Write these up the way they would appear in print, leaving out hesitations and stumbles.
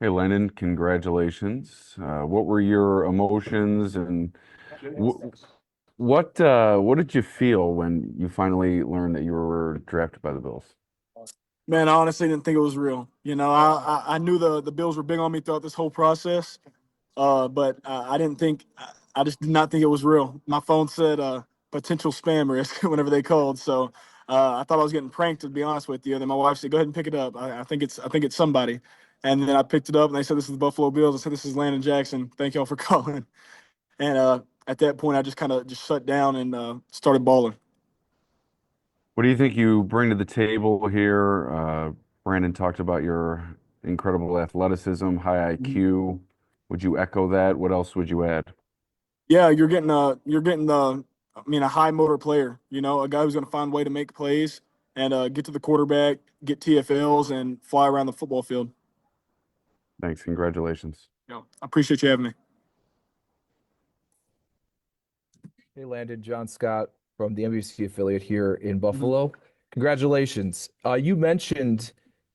Hey, Landon, congratulations. What were your emotions and wh what did you feel when you finally learned that you were drafted by the Bills? Man, I honestly didn't think it was real. I knew the Bills were big on me throughout this whole process, but I didn't think I just did not think it was real. My phone said potential spammer whenever they called, so I thought I was getting pranked. To be honest with you, then my wife said, "Go ahead and pick it up. I think it's somebody." And then I picked it up, and they said, "This is the Buffalo Bills." I said, "This is Landon Jackson. Thank y'all for calling." And at that point, I just kind of just shut down and started bawling. What do you think you bring to the table here? Brandon talked about your incredible athleticism, high IQ. Would you echo that? What else would you add? Yeah, you're getting a high motor player, a guy who's going to find a way to make plays and get to the quarterback, get TFLs and fly around the football field. Thanks. Congratulations. I appreciate you having me. Hey, Landon, John Scott from the NBC affiliate here in Mhm. Buffalo. Congratulations. You mentioned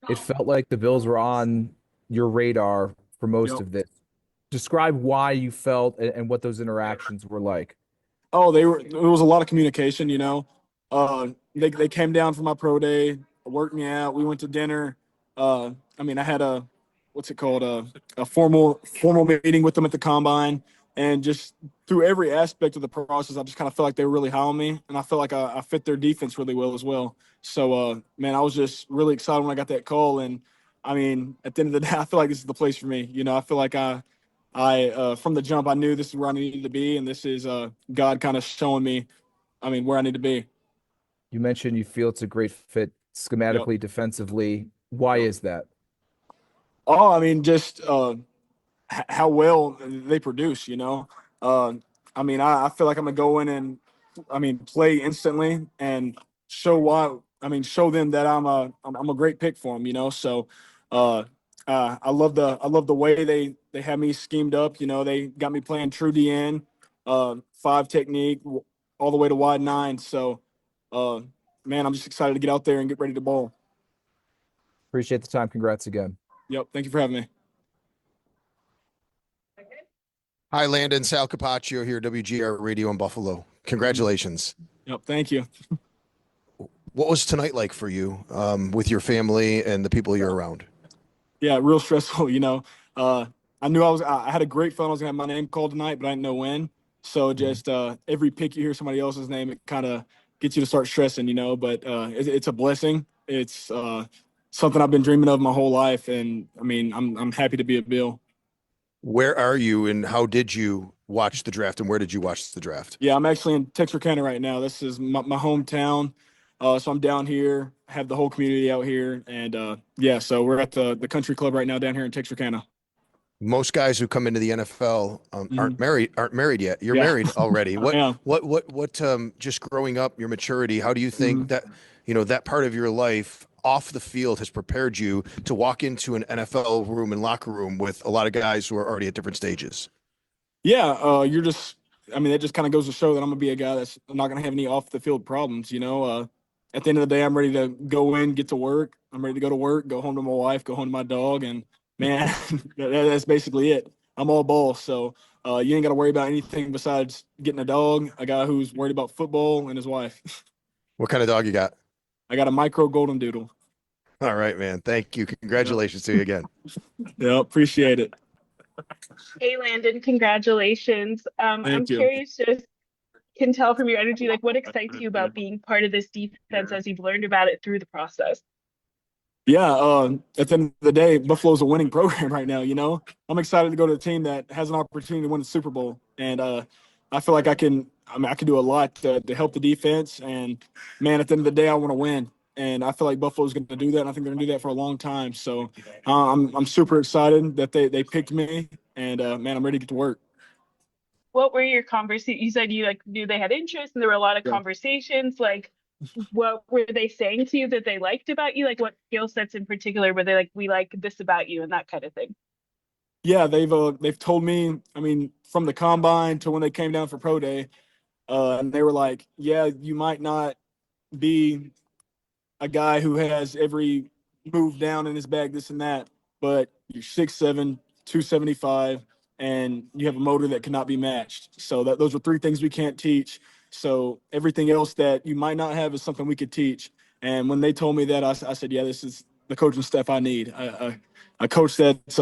it felt like the Bills were on your radar for most Yep. of this. Describe why you felt and what those interactions were like. Oh, it was a lot of communication, they came down for my pro day, worked me out. We went to dinner. I had what's it called? A formal meeting with them at the combine, and just through every aspect of the process, I just kind of felt like they were really high on me, and I felt like I fit their defense really well as well. So, man, I was just really excited when I got that call, and at the end of the day, I feel like this is the place for me. I feel like I from the jump, I knew this is where I needed to be, and this is God kind of showing me, where I need to be. You mentioned you feel it's a great fit Yep. schematically, defensively. Why Yep. is that? Oh, just how well they produce. Uh, I feel like I'm gonna go in and play instantly and show why. Show them that I'm a great pick for them. So uh, I love the way they have me schemed up. They got me playing true DN, five technique, all the way to wide nine. So, uh, man, I'm just excited to get out there and get ready to bowl. Appreciate the time. Congrats again. Yep. Thank you for having me. Hi, Landon. Sal Capaccio here, WGR Radio in Buffalo. Mhm. Congratulations. Yep. Thank you. What was tonight like for you with your family and the people you're around? Yeah, real stressful. Uh, I knew I had a great feeling I was gonna have my name called tonight, but I didn't know when. So Mhm. just every pick you hear somebody else's name, it kind of gets you to start stressing. But it's a blessing. It's something I've been dreaming of my whole life, and I'm happy to be a Bill. Where are you and how did you watch the draft and where did you watch the draft? Yeah, I'm actually in Texarkana right now. This is my hometown. So I'm down here, have the whole community out here, and yeah, so we're at the country club right now down here in Texarkana. Most guys who come into the NFL Mhm. aren't married yet. You're Yeah, married already. What yeah. what what what just growing up, your maturity, how do you think Mhm. that, that part of your life off the field has prepared you to walk into an NFL room and locker room with a lot of guys who are already at different stages? Yeah, you're just. That just kind of goes to show that I'm gonna be a guy that's not gonna have any off the field problems. At the end of the day, I'm ready to go in, get to work. I'm ready to go to work, go home to my wife, go home to my dog, and man, that's basically it. I'm all ball, so you ain't got to worry about anything besides getting a dog, a guy who's worried about football, and his wife. What kind of dog you got? I got a micro golden doodle. All right, man. Thank you. Yep. Congratulations to you again. Yeah, appreciate it. Hey Landon, congratulations. I'm Thank you. curious, just can tell from your energy, like what excites you about being part of this defense as you've learned about it through the process? Yeah, at the end of the day, Buffalo's a winning program right now. I'm excited to go to a team that has an opportunity to win the Super Bowl, and I feel like I can. I can do a lot to help the defense. And man, at the end of the day, I want to win, and I feel like Buffalo's going to do that. And I think they're going to do that for a long time. So I'm super excited that they picked me, and man, I'm ready to get to work. What were your conversations? You said you like knew they had interest and there were a lot of Yeah. conversations. Like, what were they saying to you that they liked about you? Like, what skill sets in particular were they like, we like this about you and that kind of thing? Yeah, they've told me. From the combine to when they came down for pro day, and they were like, "Yeah, you might not be a guy who has every move down in his bag, this and that. but you're 6'7", 275, and you have a motor that cannot be matched. So those are three things we can't teach. So everything else that you might not have is something we could teach. And when they told me that, I said, yeah, this is the coaching staff I need. A coach that's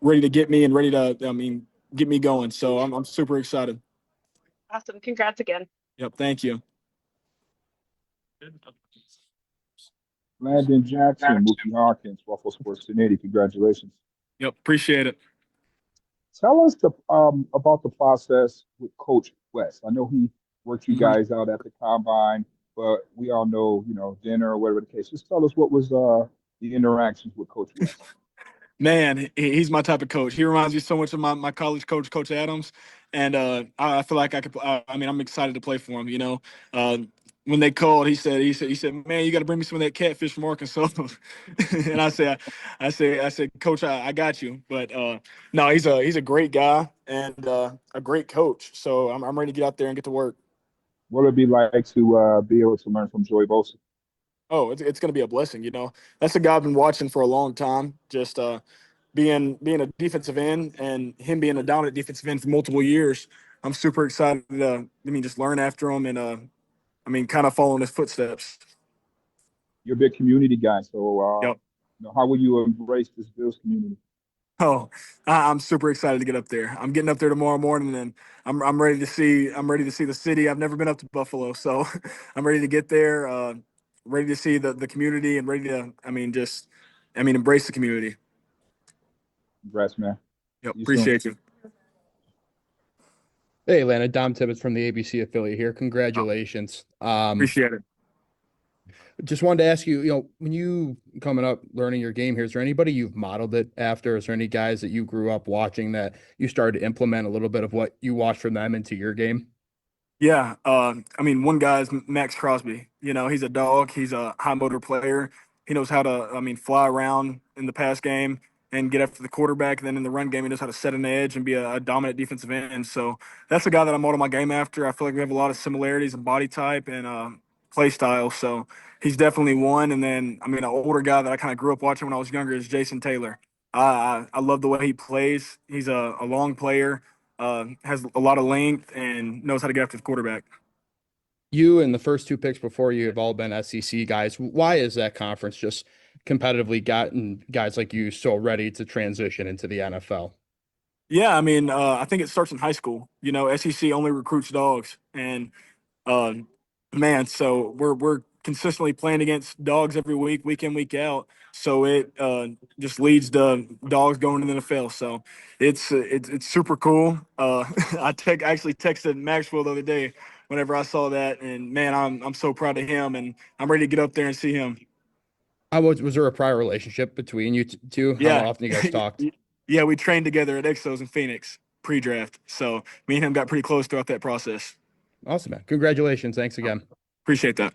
ready to get me and ready to, get me going. So I'm super excited. Awesome. Congrats again. Yep. Thank you. Landon Jackson, Mookie Hawkins, Waffle Sports 1080. Congratulations. Yep. Appreciate it. Tell us about the process with Coach West. I know he worked you guys out at the combine, but we all know, dinner or whatever the case. Just tell us what was the interactions with Coach West. Man, he's my type of coach. He reminds me so much of my college coach, Coach Adams, and I feel like I could. I'm excited to play for him. When they called, he said, man, you got to bring me some of that catfish from Arkansas. And I said, Coach, I got you. But no, he's a great guy and a great coach. So I'm ready to get out there and get to work. What would it be like to be able to learn from Joey Bosa? Oh, it's going to be a blessing. That's a guy I've been watching for a long time. Just being a defensive end and him being a dominant defensive end for multiple years. I'm super excited to just learn after him and kind of follow in his footsteps. You're a big community guy, so Yep. how will you embrace this Bills community? Oh, I'm super excited to get up there. I'm getting up there tomorrow morning, and I'm ready to see the city. I've never been up to Buffalo, so I'm ready to get there. Ready to see the community and ready to embrace the community. Congrats, man. Yep, You appreciate you. Hey, Lana, Dom Tibbetts from the ABC affiliate here. Congratulations. Appreciate it. Just wanted to ask you, when you coming up learning your game here, is there anybody you've modeled it after? Is there any guys that you grew up watching that you started to implement a little bit of what you watched from them into your game? Yeah, one guy is Max Crosby. He's a dog. He's a high motor player. He knows how to, fly around in the pass game and get after the quarterback. And then in the run game, he knows how to set an edge and be a dominant defensive end. So that's the guy that I modeled my game after. I feel like we have a lot of similarities in body type and play style. So he's definitely one. And then, an older guy that I kind of grew up watching when I was younger is Jason Taylor. I love the way he plays. He's a long player. Has a lot of length and knows how to get after the quarterback. You and the first two picks before you have all been SEC guys. Why is that conference just competitively gotten guys like you so ready to transition into the NFL? Yeah, I think it starts in high school. SEC only recruits dogs, and so we're consistently playing against dogs every week in, week out. So it just leads to dogs going to the NFL. So it's super cool. I actually texted Maxwell the other day whenever I saw that, and man, I'm so proud of him, and I'm ready to get up there and see him. Was there a prior relationship between you two? How Yeah. often you guys talked? Yeah, we trained together at Exos in Phoenix pre-draft. So me and him got pretty close throughout that process. Awesome, man. Congratulations. Thanks again. Appreciate that.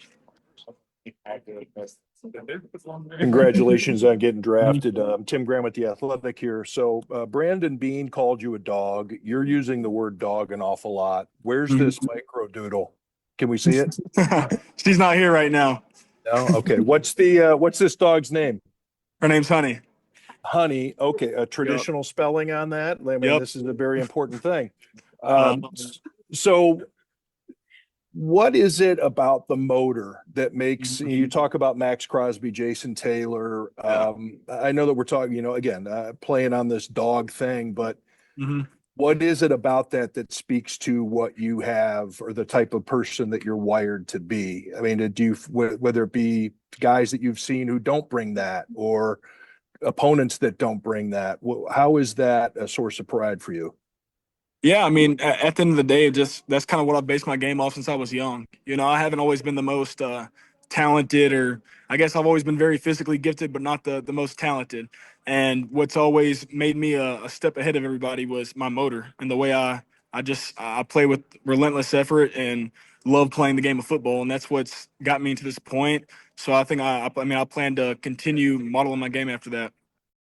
Congratulations on getting drafted. Tim Graham with The Athletic here. So Brandon Bean called you a dog. You're using the word dog an awful lot. Where's this micro doodle? Can we see it? She's not here right now. No? Okay. What's this dog's name? Her name's Honey. Honey. Okay. A traditional spelling on that. I mean, Yep. This is a very important thing. So what is it about the motor that makes you talk about Max Crosby, Jason Taylor? I know that we're talking, again, playing on this dog thing, but what is it about that speaks to what you have or the type of person that you're wired to be? I mean, whether it be guys that you've seen who don't bring that or opponents that don't bring that, how is that a source of pride for you? Yeah, at the end of the day, that's kind of what I based my game off since I was young. I haven't always been the most talented, or I guess I've always been very physically gifted, but not the most talented. And what's always made me a step ahead of everybody was my motor and the way I play with relentless effort and love playing the game of football, and that's what's got me to this point. So I think I plan to continue modeling my game after that.